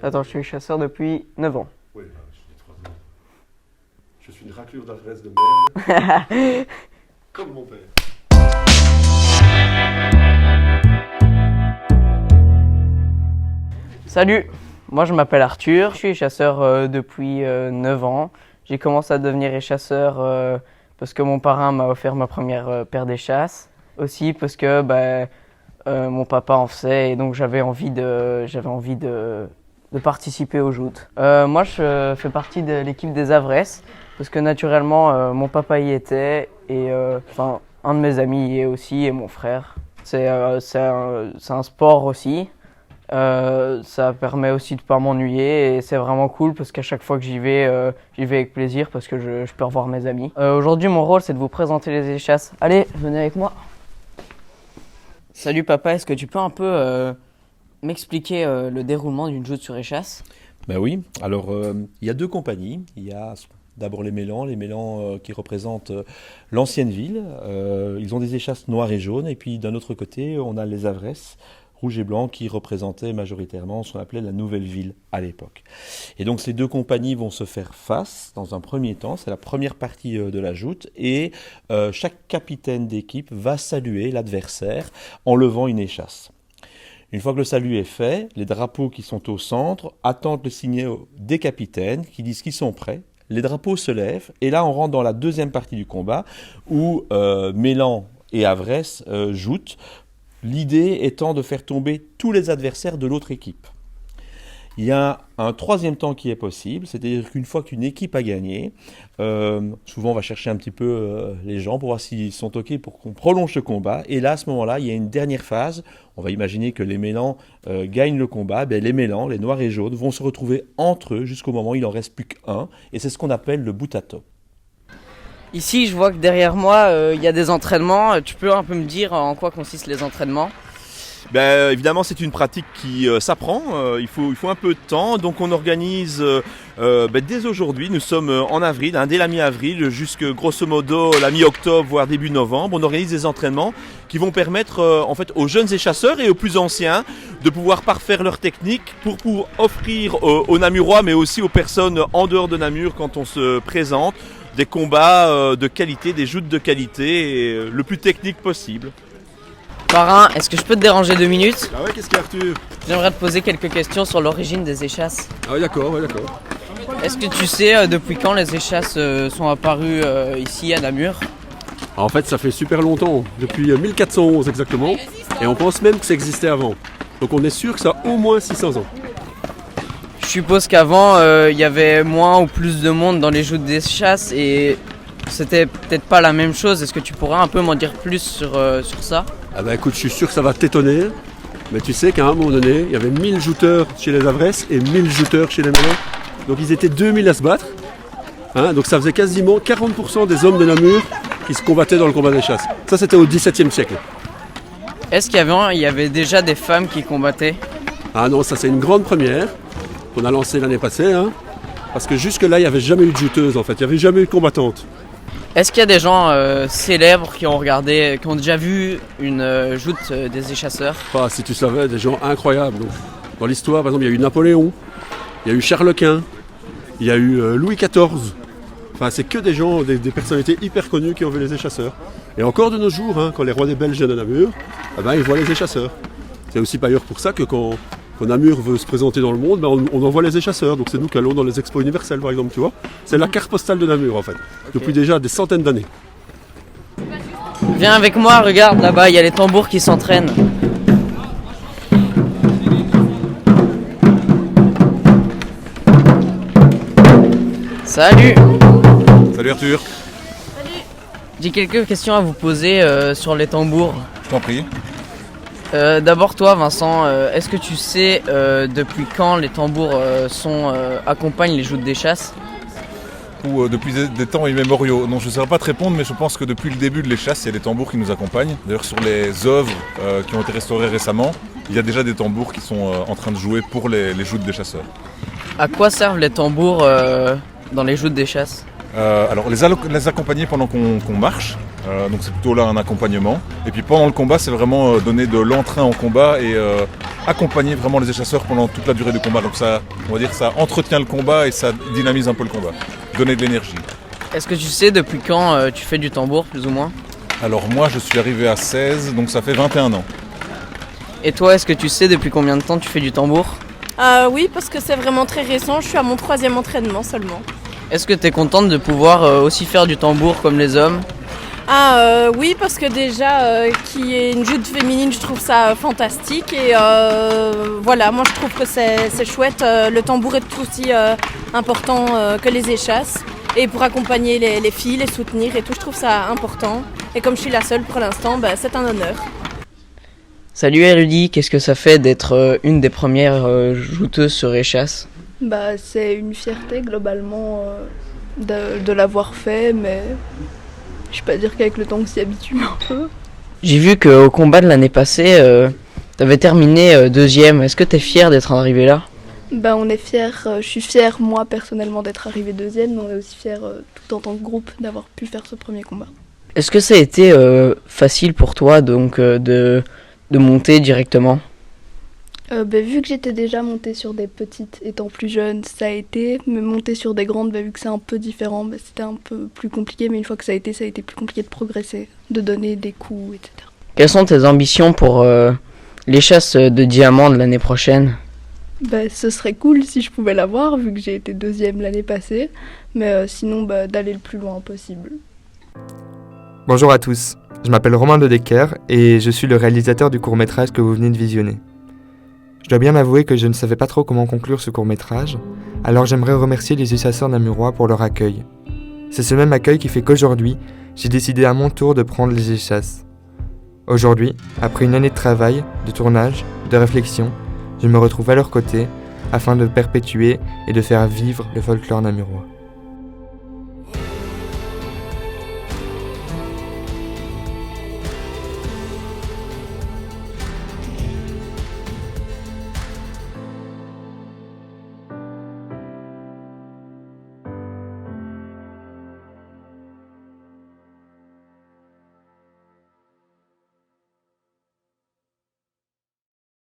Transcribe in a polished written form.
Attends, je suis chasseur depuis 9 ans. Oui, je suis 3 ans. Je suis une raclure d'adresse de merde. Comme mon père. Salut, moi je m'appelle Arthur, je suis chasseur depuis 9 ans. J'ai commencé à devenir chasseur parce que mon parrain m'a offert ma première paire d'échasses. Aussi parce que mon papa en faisait et donc j'avais envie de participer aux joutes. Moi je fais partie de l'équipe des Avresses parce que naturellement mon papa y était et un de mes amis y est aussi et mon frère. C'est un sport aussi. Ça permet aussi de pas m'ennuyer et c'est vraiment cool parce qu'à chaque fois que j'y vais avec plaisir parce que je peux revoir mes amis. Aujourd'hui mon rôle c'est de vous présenter les échasses. Allez, venez avec moi. Salut papa, est-ce que tu peux un peu m'expliquer le déroulement d'une joute sur échasse? Ben oui, alors il y a deux compagnies. Il y a d'abord les Mélans qui représentent l'ancienne ville. Ils ont des échasses noires et jaunes et puis d'un autre côté on a les Avresses rouge et blanc qui représentaient majoritairement ce qu'on appelait la nouvelle ville à l'époque. Et donc ces deux compagnies vont se faire face dans un premier temps, c'est la première partie de la joute, et chaque capitaine d'équipe va saluer l'adversaire en levant une échasse. Une fois que le salut est fait, les drapeaux qui sont au centre attendent le signal des capitaines qui disent qu'ils sont prêts. Les drapeaux se lèvent et là on rentre dans la deuxième partie du combat où Mélans et Avresse joutent. L'idée étant de faire tomber tous les adversaires de l'autre équipe. Il y a un troisième temps qui est possible, c'est-à-dire qu'une fois qu'une équipe a gagné, souvent on va chercher un petit peu les gens pour voir s'ils sont OK pour qu'on prolonge ce combat. Et là, à ce moment-là, il y a une dernière phase. On va imaginer que les Mélans gagnent le combat. Les Mélans, les noirs et jaunes, vont se retrouver entre eux jusqu'au moment où il n'en reste plus qu'un. Et c'est ce qu'on appelle le bout à top. Ici, je vois que derrière moi, il y a des entraînements. Tu peux un peu me dire en quoi consistent les entraînements? Évidemment, c'est une pratique qui s'apprend. Il faut un peu de temps. Donc, on organise dès aujourd'hui. Nous sommes en avril, dès la mi-avril jusque grosso modo la mi-octobre, voire début novembre. On organise des entraînements qui vont permettre aux jeunes échasseurs et aux plus anciens de pouvoir parfaire leur technique pour offrir aux Namurois, mais aussi aux personnes en dehors de Namur quand on se présente, des combats de qualité, des joutes de qualité, et le plus technique possible. Parrain, est-ce que je peux te déranger 2 minutes? Ah ouais, qu'est-ce qu'il y a Arthur? J'aimerais te poser quelques questions sur l'origine des échasses. Ah ouais, d'accord, d'accord. Est-ce que tu sais depuis quand les échasses sont apparues ici à Namur? En fait, ça fait super longtemps, depuis 1411 exactement, et on pense même que ça existait avant. Donc on est sûr que ça a au moins 600 ans. Je suppose qu'avant, il y avait moins ou plus de monde dans les joutes d'échasses et c'était peut-être pas la même chose. Est-ce que tu pourrais un peu m'en dire plus sur ça? Ah bah écoute, je suis sûr que ça va t'étonner, mais tu sais qu'à un moment donné, il y avait 1000 jouteurs chez les Avresses et 1000 jouteurs chez les Mélans. Donc ils étaient 2000 à se battre. Donc ça faisait quasiment 40% des hommes de Namur qui se combattaient dans le combat des chasses. Ça c'était au XVIIe siècle. Est-ce qu'il y avait déjà des femmes qui combattaient? Ah non, ça c'est une grande première qu'on a lancée l'année passée. Parce que jusque-là, il n'y avait jamais eu de jouteuse en fait, il n'y avait jamais eu de combattante. Est-ce qu'il y a des gens célèbres qui ont déjà vu une joute des échasseurs? Si tu savais, des gens incroyables. Donc, dans l'histoire, par exemple, il y a eu Napoléon, il y a eu Charles Quint, il y a eu Louis XIV. C'est que des gens, des personnalités hyper connues qui ont vu les échasseurs. Et encore de nos jours, quand les rois des Belges viennent de Namur, ils voient les échasseurs. C'est aussi par ailleurs pour ça que quand Namur veut se présenter dans le monde, on envoie les échasseurs. Donc c'est nous qui allons dans les expos universels par exemple, tu vois. C'est la carte postale de Namur en fait, depuis déjà des centaines d'années. Viens avec moi, regarde là-bas, il y a les tambours qui s'entraînent. Salut! Salut Arthur. J'ai quelques questions à vous poser sur les tambours. Je t'en prie. D'abord toi Vincent, est-ce que tu sais depuis quand les tambours accompagnent les joutes d'échasse? Ou depuis des temps immémoriaux. Non, je ne saurais pas te répondre, mais je pense que depuis le début de l'échasse, il y a des tambours qui nous accompagnent. D'ailleurs, sur les œuvres qui ont été restaurées récemment, il y a déjà des tambours qui sont en train de jouer pour les joutes des chasseurs. À quoi servent les tambours dans les joutes d'échasse? Alors les accompagner pendant qu'on marche, donc c'est plutôt là un accompagnement. Et puis pendant le combat, c'est vraiment donner de l'entrain en combat et accompagner vraiment les échasseurs pendant toute la durée du combat. Donc ça, on va dire, ça entretient le combat et ça dynamise un peu le combat, donner de l'énergie. Est-ce que tu sais depuis quand tu fais du tambour, plus ou moins? Alors moi, je suis arrivé à 16, donc ça fait 21 ans. Et toi, est-ce que tu sais depuis combien de temps tu fais du tambour? Oui, parce que c'est vraiment très récent, je suis à mon 3e entraînement seulement. Est-ce que tu es contente de pouvoir aussi faire du tambour comme les hommes? Oui, parce que déjà, qu'il y ait une joute féminine, je trouve ça fantastique. Et voilà, moi je trouve que c'est chouette. Le tambour est tout aussi important que les échasses. Et pour accompagner les filles, les soutenir et tout, je trouve ça important. Et comme je suis la seule pour l'instant, c'est un honneur. Salut Érudit, qu'est-ce que ça fait d'être une des premières jouteuses sur échasse? C'est une fierté globalement de l'avoir fait, mais je peux pas dire qu'avec le temps on s'y habitue un peu. J'ai vu qu'au combat de l'année passée, t'avais terminé 2e. Est-ce que t'es fière d'être arrivé là? On est fiers, je suis fière moi personnellement d'être arrivée 2e, mais on est aussi fiers tout en tant que groupe d'avoir pu faire ce premier combat. Est-ce que ça a été facile pour toi donc de monter directement? Vu que j'étais déjà montée sur des petites étant plus jeune, ça a été, mais monter sur des grandes, vu que c'est un peu différent, c'était un peu plus compliqué, mais une fois que ça a été plus compliqué de progresser, de donner des coups, etc. Quelles sont tes ambitions pour l'échasse de diamant de l'année prochaine? Ce serait cool si je pouvais l'avoir, vu que j'ai été 2e l'année passée, mais sinon d'aller le plus loin possible. Bonjour à tous, je m'appelle Romain de Decker et je suis le réalisateur du court-métrage que vous venez de visionner. Je dois bien avouer que je ne savais pas trop comment conclure ce court-métrage, alors j'aimerais remercier les échasseurs namurois pour leur accueil. C'est ce même accueil qui fait qu'aujourd'hui, j'ai décidé à mon tour de prendre les échasses. Aujourd'hui, après une année de travail, de tournage, de réflexion, je me retrouve à leur côté afin de perpétuer et de faire vivre le folklore namurois.